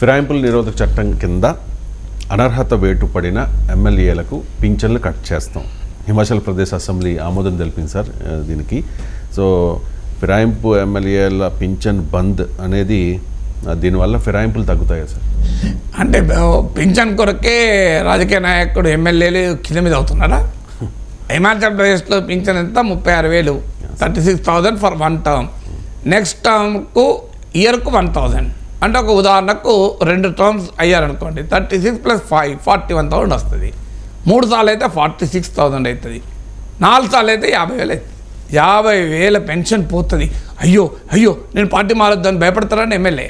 ఫిరాయింపుల నిరోధక చట్టం కింద అనర్హత వేటు పడిన ఎమ్మెల్యేలకు పింఛన్లు కట్ చేస్తాం. హిమాచల్ ప్రదేశ్ అసెంబ్లీ ఆమోదం తెలిపింది సార్ దీనికి. సో ఫిరాయింపు ఎమ్మెల్యేల పింఛన్ బంద్ అనేది దీనివల్ల ఫిరాయింపులు తగ్గుతాయా సార్? అంటే పింఛన్ కొరకే రాజకీయ నాయకుడు ఎమ్మెల్యేలు కింద మీద అవుతున్నారా? హిమాచల్ ప్రదేశ్లో పింఛన్ ఎంత? 36,000, 36,000 ఫర్ 1 టర్మ్. నెక్స్ట్ టర్మ్కు ఇయర్కు 1,000. అంటే ఒక ఉదాహరణకు 2 టర్మ్స్ అయ్యారనుకోండి, 36 + 5 41,000 వస్తుంది. 3 సార్లు అయితే 46,000 అవుతుంది. 4 సార్లు అయితే 50,000 అవుతుంది. 50,000 పెన్షన్ పోతుంది. అయ్యో అయ్యో నేను పార్టీ మారొద్దని భయపడతారని ఎమ్మెల్యే.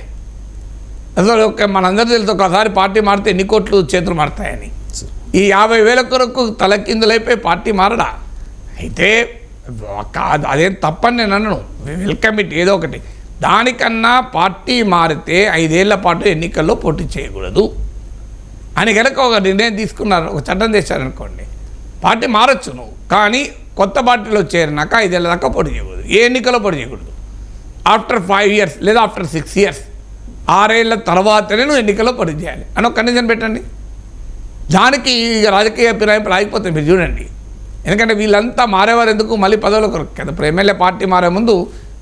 అసలు మనందరూ తెలుసు, ఒకసారి పార్టీ మారితే ఎన్ని కోట్లు చేతులు మారుతాయని. ఈ 50,000 కొరకు తలకిందులైపోయి పార్టీ మారడా? అయితే అదేం తప్పని నేను అన్నాను. వెల్కమ్ ఇట్, ఏదో ఒకటి. దానికన్నా పార్టీ మారితే 5 ఏళ్ల పాటు ఎన్నికల్లో పోటీ చేయకూడదు అని కనుక ఒక నిర్ణయం తీసుకున్నారు, ఒక చట్టం చేశారనుకోండి, పార్టీ మారచ్చు నువ్వు, కానీ కొత్త పార్టీలో చేరినాక 5 ఏళ్ళ దాకా పోటీ చేయకూడదు. ఏ ఎన్నికల్లో పోటీ చేయకూడదు. ఆఫ్టర్ 5 ఇయర్స్ లేదా ఆఫ్టర్ 6 ఇయర్స్, 6 ఏళ్ల తర్వాతనే నువ్వు ఎన్నికల్లో పోటీ చేయాలి అని ఒక కండిషన్ పెట్టండి. దానికి రాజకీయ ఫిరాయింపులు ఆగిపోతాయి. మీరు చూడండి, ఎందుకంటే వీళ్ళంతా మారేవారు ఎందుకు? మళ్ళీ పదవుల కొరకు కదా. ఇప్పుడు ఎమ్మెల్యే పార్టీ మారే ముందు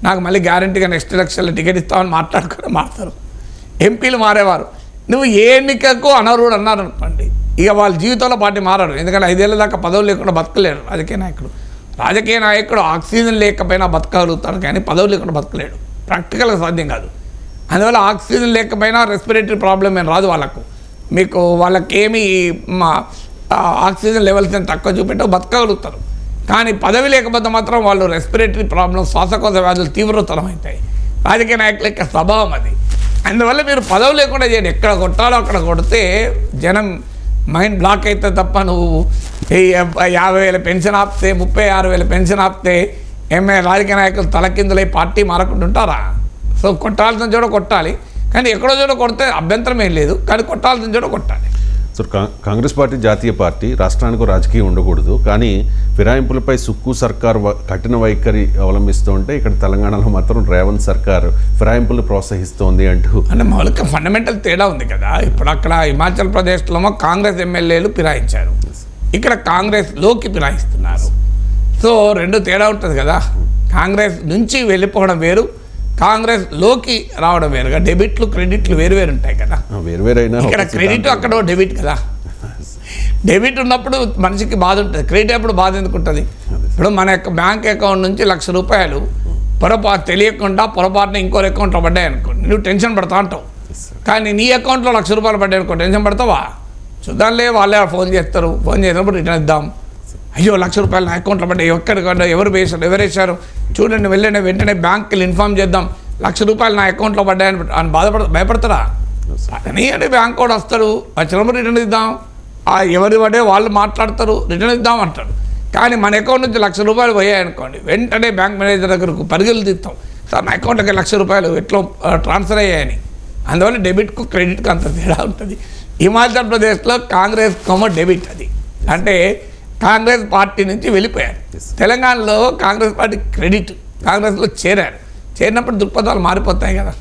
నాకు మళ్ళీ గ్యారంటీగా నెక్స్ట్ ఎలక్షన్లో టికెట్ ఇస్తామని మాట్లాడుకుని మారుతారు. ఎంపీలు మారేవారు. నువ్వు ఏ ఎన్నికకు అనర్హుడు అన్నారు అనుకోండి, ఇక వాళ్ళ జీవితంలో పార్టీ మారారు. ఎందుకంటే 5 ఏళ్ళ దాకా పదవులు లేకుండా బతకలేడు రాజకీయ నాయకుడు. రాజకీయ నాయకుడు ఆక్సిజన్ లేకపోయినా బతకగలుగుతాడు, కానీ పదవులు లేకుండా బతకలేడు. ప్రాక్టికల్గా సాధ్యం కాదు. అందువల్ల ఆక్సిజన్ లేకపోయినా రెస్పిరేటరీ ప్రాబ్లం ఏం రాదు వాళ్ళకు. మీకు వాళ్ళకేమి ఆక్సిజన్ లెవెల్స్ తక్కువ చూపెట్టో బతకగలుగుతారు. కానీ పదవి లేకపోతే మాత్రం వాళ్ళు రెస్పిరేటరీ ప్రాబ్లం, శ్వాసకోశ వ్యాధులు తీవ్రతరం అవుతాయి. రాజకీయ నాయకుల యొక్క స్వభావం అది. అందువల్ల మీరు పదవి లేకుండా చేయండి. ఎక్కడ కొట్టాలో అక్కడ కొడితే జనం మైండ్ బ్లాక్ అయితే తప్ప నువ్వు 50,000 పెన్షన్ ఆపితే, 36,000 పెన్షన్ ఆపితే రాజకీయ నాయకులు తలకిందులై పార్టీ మారకుండా ఉంటారా? సో కొట్టాల్సిన చోట కొట్టాలి, కానీ ఎక్కడో చోట కొడితే అభ్యంతరం ఏం లేదు, కానీ కొట్టాల్సిన చోట కొట్టాలి. సో కాంగ్రెస్ పార్టీ జాతీయ పార్టీ, రాష్ట్రానికి రాజకీయం ఉండకూడదు, కానీ ఫిరాయింపులపై సుక్కు సర్కార్ కఠిన వైఖరి అవలంబిస్తూ ఉంటే ఇక్కడ తెలంగాణలో మాత్రం రేవంత్ సర్కార్ ఫిరాయింపులు ప్రోత్సహిస్తోంది అంటూ. అంటే మౌలిక ఫండమెంటల్ తేడా ఉంది కదా. ఇప్పుడు అక్కడ హిమాచల్ ప్రదేశ్లో కాంగ్రెస్ ఎమ్మెల్యేలు ఫిరాయించారు, ఇక్కడ కాంగ్రెస్లోకి ఫిరాయిస్తున్నారు. సో 2 తేడా ఉంటుంది కదా. కాంగ్రెస్ నుంచి వెళ్ళిపోవడం వేరు, కాంగ్రెస్లోకి రావడం వేరుగా. డెబిట్లు క్రెడిట్లు వేరు ఉంటాయి కదా. వేరువేరైనా ఇక్కడ క్రెడిట్ అక్కడ డెబిట్ కదా. డెబిట్ ఉన్నప్పుడు మనిషికి బాధ ఉంటుంది, క్రెడిట్ అప్పుడు బాధ ఎందుకు ఉంటుంది? ఇప్పుడు మన యొక్క బ్యాంక్ అకౌంట్ నుంచి ₹1,00,000 తెలియకుండా పొరపాటున ఇంకోరు అకౌంట్లో పడ్డాయి అనుకోండి, నువ్వు టెన్షన్ పడతా అంటావు. కానీ నీ అకౌంట్లో ₹1,00,000 పడ్డాయి అనుకో, టెన్షన్ పడతావా? చూద్దాంలే, వాళ్ళే ఫోన్ చేస్తారు. ఫోన్ చేసినప్పుడు రిటర్న్ ఇద్దాం. అయ్యో ₹1,00,000 నా అకౌంట్లో పడ్డాయి, ఎక్కడికన్నా ఎవరు ఎవరేశారు చూడండి, వెళ్ళండి, వెంటనే బ్యాంకుకి ఇన్ఫామ్ చేద్దాం, ₹1,00,000 నా అకౌంట్లో పడ్డాయని అని భయపడతారా? అని అంటే బ్యాంక్ కూడా వస్తాడు, వచ్చినప్పుడు రిటర్న్ ఇద్దాం, ఎవరి పడే వాళ్ళు మాట్లాడతారు, రిటర్న్ ఇద్దాం అంటాడు. కానీ మన అకౌంట్ నుంచి ₹1,00,000 పోయాయనుకోండి, వెంటనే బ్యాంక్ మేనేజర్ దగ్గరకు పరుగులు తీస్తాం, సార్ నా అకౌంట్కి ₹1,00,000 ఎట్లా ట్రాన్స్ఫర్ అయ్యాయని. అందువల్ల డెబిట్కు క్రెడిట్కు అంత తేడా ఉంటుంది. హిమాచల్ ప్రదేశ్లో కాంగ్రెస్ డెబిట్ అది, అంటే కాంగ్రెస్ పార్టీ నుంచి వెళ్ళిపోయారు. తెలంగాణలో కాంగ్రెస్ పార్టీ క్రెడిట్, కాంగ్రెస్లో చేరినప్పుడు దృక్పథాలు మారిపోతాయి కదా.